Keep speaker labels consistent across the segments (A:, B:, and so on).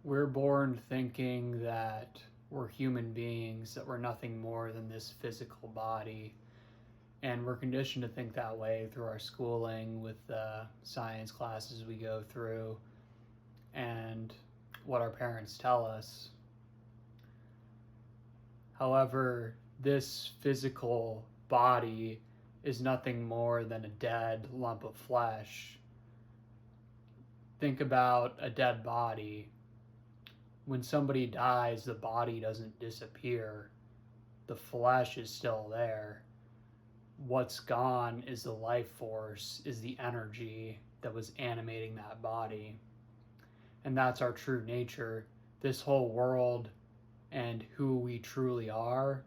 A: We're born thinking that we're human beings, that we're nothing more than this physical body. And we're conditioned to think that way through our schooling, with the science classes we go through, and what our parents tell us. However, this physical body is nothing more than a dead lump of flesh. Think about a dead body. When somebody dies, the body doesn't disappear. The flesh is still there. What's gone is the life force, is the energy that was animating that body. And that's our true nature. This whole world and who we truly are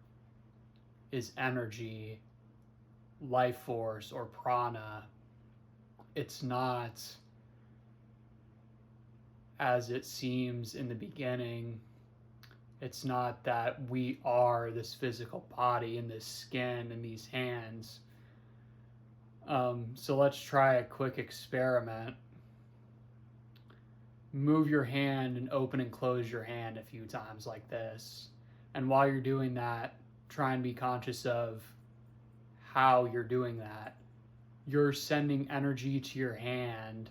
A: is energy, life force, or prana. It's not as it seems in the beginning. It's not that we are this physical body and this skin and these hands. So let's try a quick experiment. Move your hand and open and close your hand a few times like this. And while you're doing that, try and be conscious of how you're doing that. You're sending energy to your hand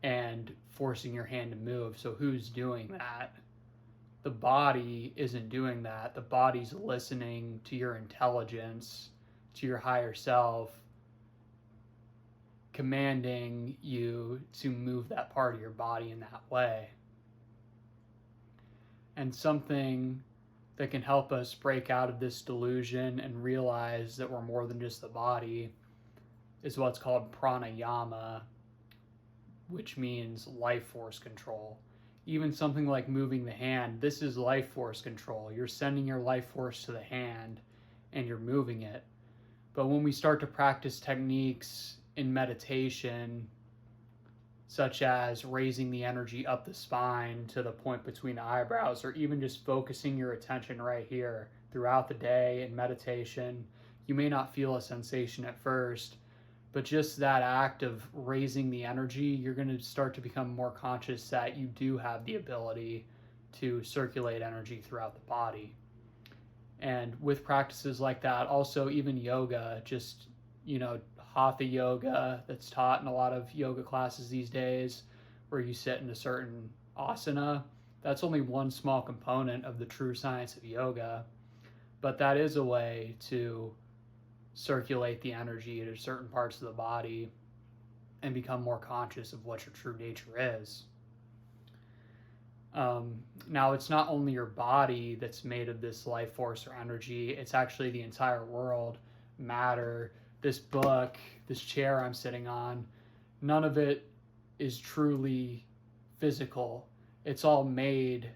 A: and forcing your hand to move. So who's doing that? The body isn't doing that. The body's listening to your intelligence, to your higher self, commanding you to move that part of your body in that way. And something that can help us break out of this delusion and realize that we're more than just the body is what's called pranayama, which means life force control. Even something like moving the hand, this is life force control. You're sending your life force to the hand and you're moving it. But when we start to practice techniques in meditation, such as raising the energy up the spine to the point between the eyebrows, or even just focusing your attention right here throughout the day in meditation, you may not feel a sensation at first, but just that act of raising the energy, you're going to start to become more conscious that you do have the ability to circulate energy throughout the body. And with practices like that, also even yoga, just, hatha yoga that's taught in a lot of yoga classes these days, where you sit in a certain asana, that's only one small component of the true science of yoga. But that is a way to circulate the energy to certain parts of the body and become more conscious of what your true nature is. Now, it's not only your body that's made of this life force or energy, it's actually the entire world, matter, this book, this chair I'm sitting on. None of it is truly physical. It's all made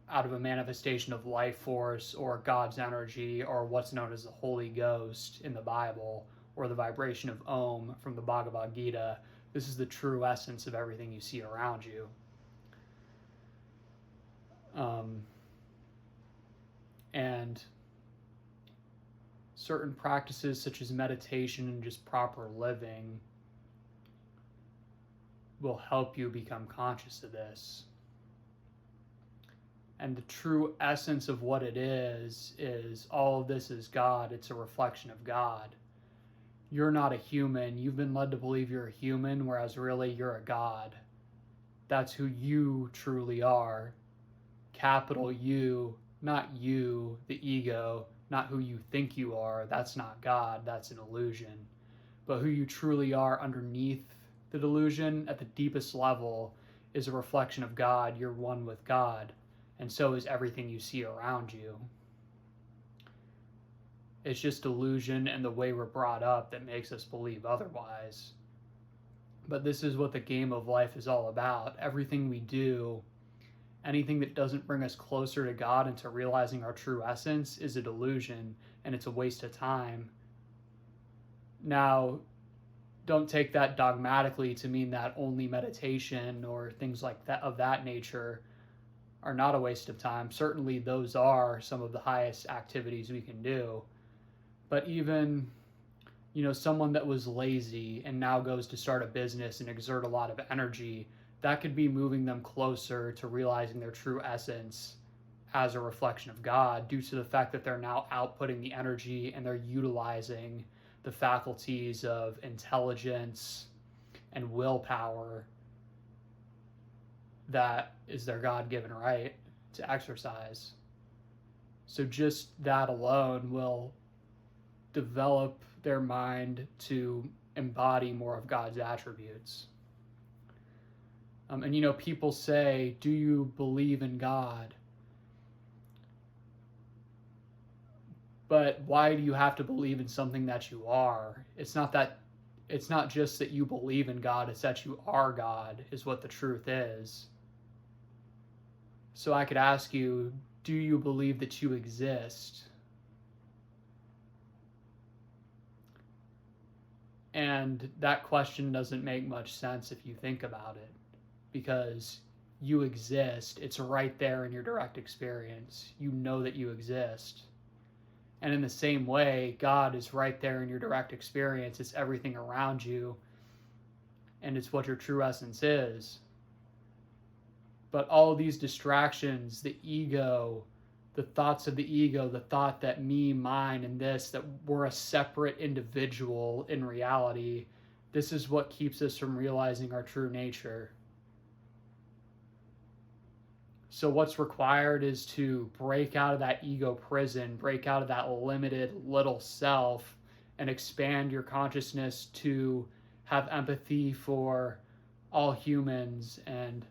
A: out of a manifestation of life force or God's energy, or what's known as the Holy Ghost in the Bible, or the vibration of Om from the Bhagavad Gita. This is the true essence of everything you see around you. And certain practices such as meditation and just proper living will help you become conscious of this. And the true essence of what it is all of this is God. It's a reflection of God. You're not a human. You've been led to believe you're a human, whereas really you're a God. That's who you truly are. Capital U, not you, the ego, not who you think you are. That's not God. That's an illusion. But who you truly are underneath the delusion at the deepest level is a reflection of God. You're one with God. And so is everything you see around you. It's just delusion and the way we're brought up that makes us believe otherwise. But this is what the game of life is all about. Everything we do, anything that doesn't bring us closer to God and to realizing our true essence, is a delusion, and it's a waste of time. Now, don't take that dogmatically to mean that only meditation or things like that of that nature are not a waste of time. Certainly those are some of the highest activities we can do. But even, someone that was lazy and now goes to start a business and exert a lot of energy, that could be moving them closer to realizing their true essence as a reflection of God, due to the fact that they're now outputting the energy and they're utilizing the faculties of intelligence and willpower that is their God-given right to exercise. So just that alone will develop their mind to embody more of God's attributes. And people say, do you believe in God? But why do you have to believe in something that you are? It's not just that you believe in God, it's that you are God, is what the truth is. So I could ask you, do you believe that you exist? And that question doesn't make much sense if you think about it, because you exist. It's right there in your direct experience. You know that you exist. And in the same way, God is right there in your direct experience. It's everything around you, and it's what your true essence is. But all of these distractions, the ego, the thoughts of the ego, the thought that me, mine, and this, that we're a separate individual in reality, this is what keeps us from realizing our true nature. So what's required is to break out of that ego prison, break out of that limited little self, and expand your consciousness to have empathy for all humans and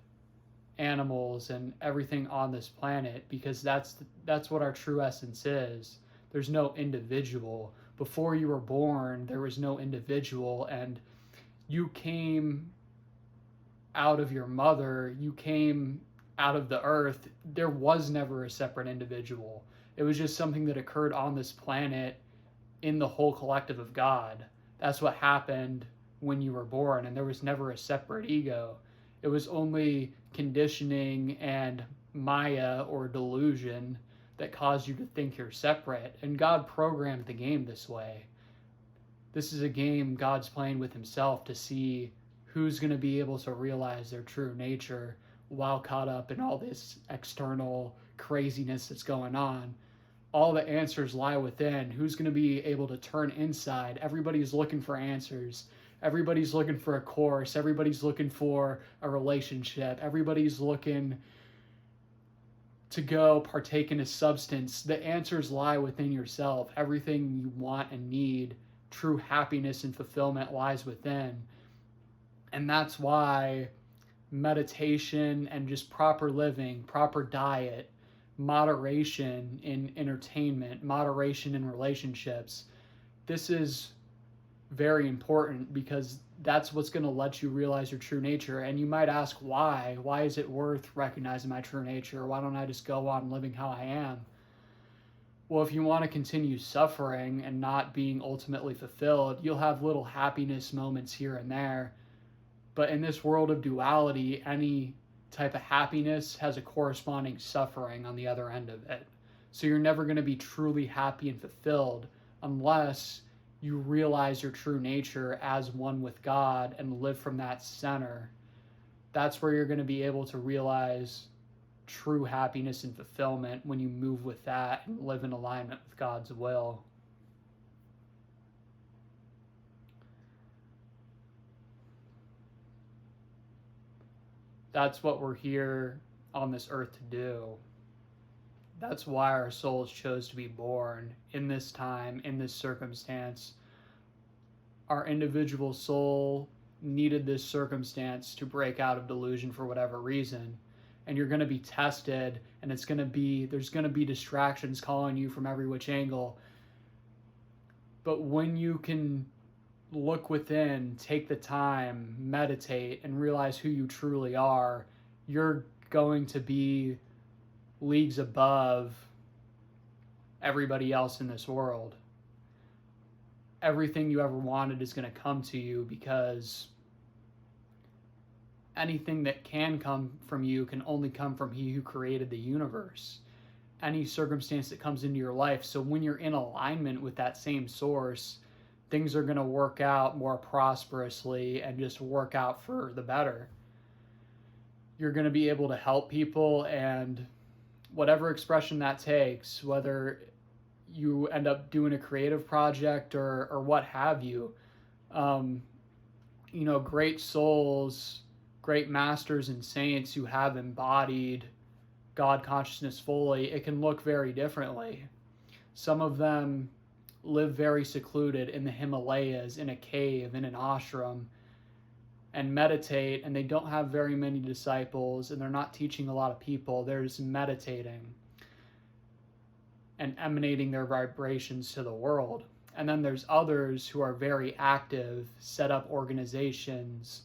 A: animals and everything on this planet, because that's what our true essence is. There's no individual. Before you were born, there was no individual, and you came out of your mother, you came out of the earth. There was never a separate individual. It was just something that occurred on this planet in the whole collective of God. That's what happened when you were born, and there was never a separate ego. It was only conditioning and Maya, or delusion, that caused you to think you're separate. And God programmed the game this way. This is a game God's playing with himself to see who's going to be able to realize their true nature while caught up in all this external craziness that's going on. All the answers lie within. Who's going to be able to turn inside? Everybody's looking for answers. Everybody's looking for a course. Everybody's looking for a relationship. Everybody's looking to go partake in a substance. The answers lie within yourself. Everything you want and need, true happiness and fulfillment, lies within. And that's why meditation and just proper living, proper diet, moderation in entertainment, moderation in relationships, this is very important, because that's what's going to let you realize your true nature. And you might ask, why? Why is it worth recognizing my true nature? Why don't I just go on living how I am? Well, if you want to continue suffering and not being ultimately fulfilled, you'll have little happiness moments here and there. But in this world of duality, any type of happiness has a corresponding suffering on the other end of it. So you're never going to be truly happy and fulfilled unless you realize your true nature as one with God and live from that center. That's where you're going to be able to realize true happiness and fulfillment, when you move with that and live in alignment with God's will. That's what we're here on this earth to do. That's why our souls chose to be born in this time, in this circumstance. Our individual soul needed this circumstance to break out of delusion for whatever reason. And you're going to be tested, and there's going to be distractions calling you from every which angle. But when you can look within, take the time, meditate, and realize who you truly are, you're going to be leagues above everybody else in this world. Everything you ever wanted is going to come to you, because anything that can come from you can only come from He who created the universe. Any circumstance that comes into your life. So when you're in alignment with that same source, things are going to work out more prosperously and just work out for the better. you're going to be able to help people, and whatever expression that takes, whether you end up doing a creative project or what have you. Um, great souls, great masters and saints who have embodied God consciousness fully, it can look very differently. Some of them live very secluded in the Himalayas, in a cave, in an ashram, and meditate, and they don't have very many disciples, and they're not teaching a lot of people. They're just meditating and emanating their vibrations to the world. And then there's others who are very active, set up organizations,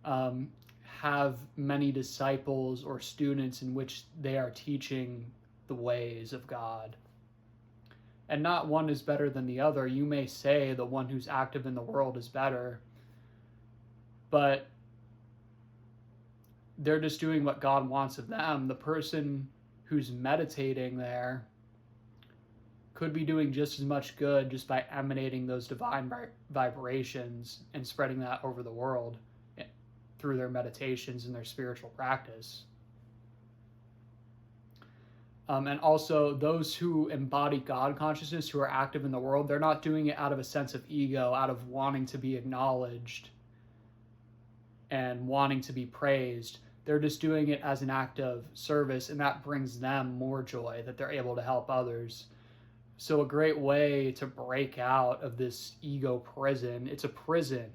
A: have many disciples or students in which they are teaching the ways of God. And not one is better than the other. You may say the one who's active in the world is better, but they're just doing what God wants of them. The person who's meditating there could be doing just as much good just by emanating those divine vibrations and spreading that over the world through their meditations and their spiritual practice. And also, those who embody God consciousness, who are active in the world, they're not doing it out of a sense of ego, out of wanting to be acknowledged and wanting to be praised. They're just doing it as an act of service, and that brings them more joy that they're able to help others. So a great way to break out of this ego prison, it's a prison.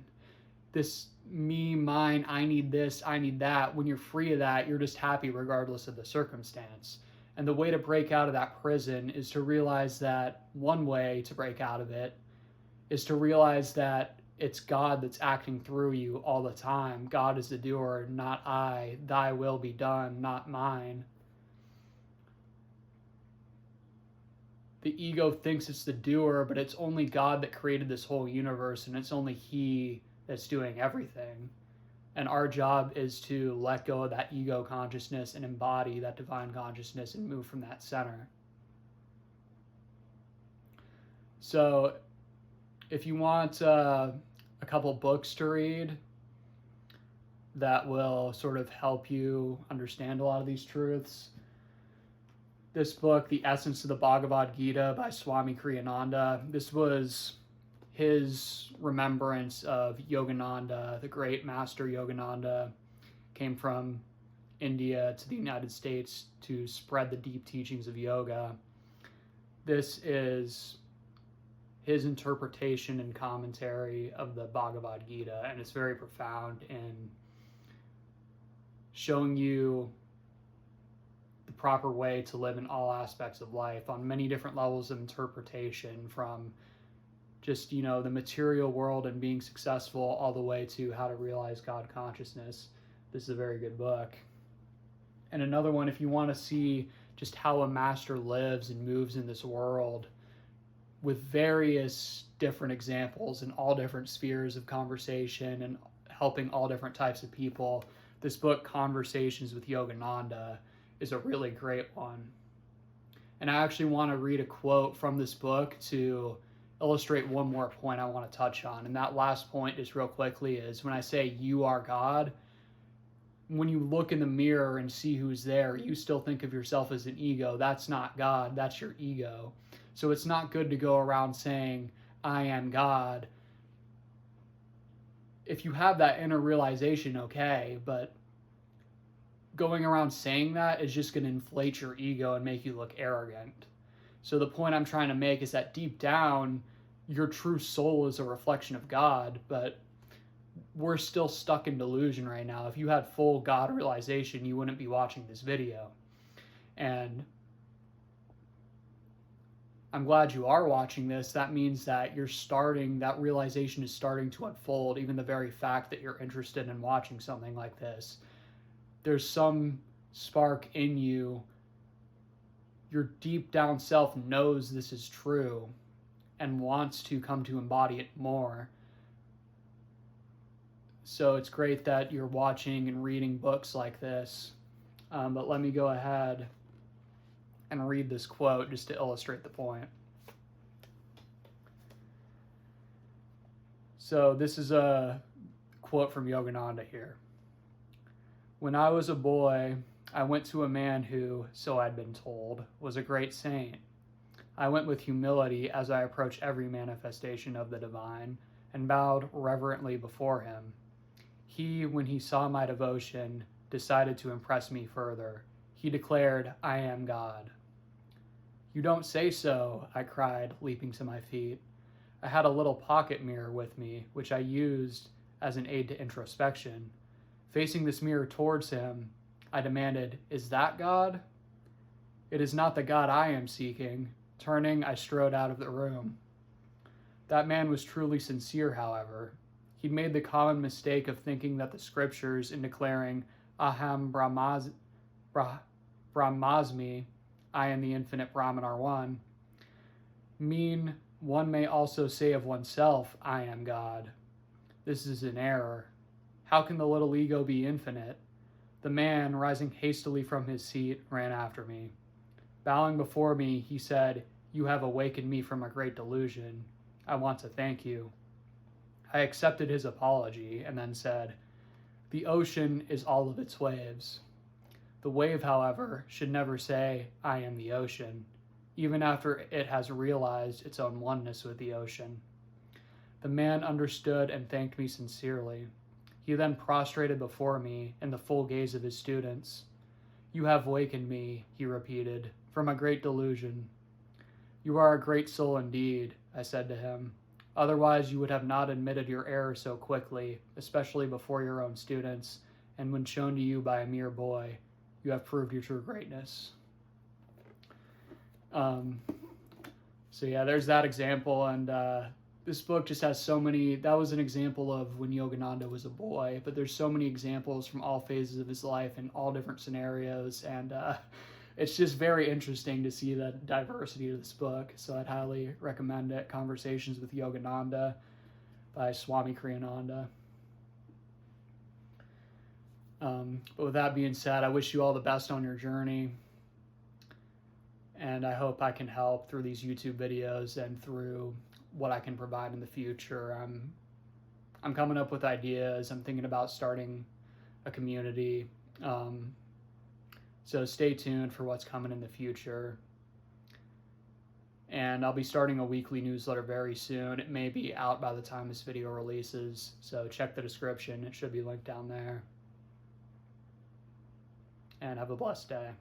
A: This me, mine, I need this, I need that. When you're free of that, you're just happy regardless of the circumstance. And the way to break out of that prison is to realize that one way to break out of it is to realize that it's God that's acting through you all the time. God is the doer, not I. Thy will be done, not mine. The ego thinks it's the doer, but it's only God that created this whole universe, and it's only He that's doing everything. And our job is to let go of that ego consciousness and embody that divine consciousness and move from that center. So if you want a couple books to read that will sort of help you understand a lot of these truths, this book, The Essence of the Bhagavad Gita by Swami Kriyananda, this was his remembrance of Yogananda, the great master Yogananda, came from India to the United States to spread the deep teachings of yoga. This is his interpretation and commentary of the Bhagavad Gita, and it's very profound in showing you the proper way to live in all aspects of life on many different levels of interpretation, from just, the material world and being successful all the way to how to realize God consciousness. This is a very good book. And another one, if you want to see just how a master lives and moves in this world with various different examples in all different spheres of conversation and helping all different types of people, this book, Conversations with Yogananda, is a really great one. And I actually want to read a quote from this book to illustrate one more point I want to touch on. And that last point, just real quickly, is when I say you are God, when you look in the mirror and see who's there, you still think of yourself as an ego. That's not God, that's your ego. So it's not good to go around saying, I am God. If you have that inner realization, okay, but going around saying that is just going to inflate your ego and make you look arrogant. So the point I'm trying to make is that deep down, your true soul is a reflection of God, but we're still stuck in delusion right now. If you had full God realization, you wouldn't be watching this video. And I'm glad you are watching this. That means that that realization is starting to unfold, even the very fact that you're interested in watching something like this. There's some spark in you. Your deep down self knows this is true and wants to come to embody it more. So it's great that you're watching and reading books like this. But let me go ahead and read this quote just to illustrate the point. So this is a quote from Yogananda here. When I was a boy, I went to a man who, so I'd been told, was a great saint. I went with humility as I approached every manifestation of the divine and bowed reverently before him. He, when he saw my devotion, decided to impress me further. He declared, "I am God." "You don't say so," I cried, leaping to my feet. I had a little pocket mirror with me, which I used as an aid to introspection. Facing this mirror towards him, I demanded, "Is that God?" "It is not the God I am seeking." Turning, I strode out of the room. That man was truly sincere, however. He'd made the common mistake of thinking that the scriptures, in declaring Aham Brahmasmi, I and the infinite Brahman are one, mean one may also say of oneself, "I am God." This is an error. How can the little ego be infinite? The man, rising hastily from his seat, ran after me. Bowing before me, he said, "You have awakened me from a great delusion. I want to thank you." I accepted his apology and then said, "The ocean is all of its waves." The wave, however, should never say, "I am the ocean," even after it has realized its own oneness with the ocean. The man understood and thanked me sincerely. He then prostrated before me in the full gaze of his students. "You have wakened me," he repeated, "from a great delusion." "You are a great soul indeed," I said to him. "Otherwise you would have not admitted your error so quickly, especially before your own students, and when shown to you by a mere boy, you have proved your true greatness." So yeah, there's that example, and this book just has so many. That was an example of when Yogananda was a boy, but there's so many examples from all phases of his life in all different scenarios, and it's just very interesting to see the diversity of this book. So I'd highly recommend it. Conversations with Yogananda by Swami Kriyananda. But with that being said, I wish you all the best on your journey. And I hope I can help through these YouTube videos and through what I can provide in the future. I'm coming up with ideas. I'm thinking about starting a community. So stay tuned for what's coming in the future. And I'll be starting a weekly newsletter very soon. It may be out by the time this video releases. So check the description. It should be linked down there. And have a blessed day.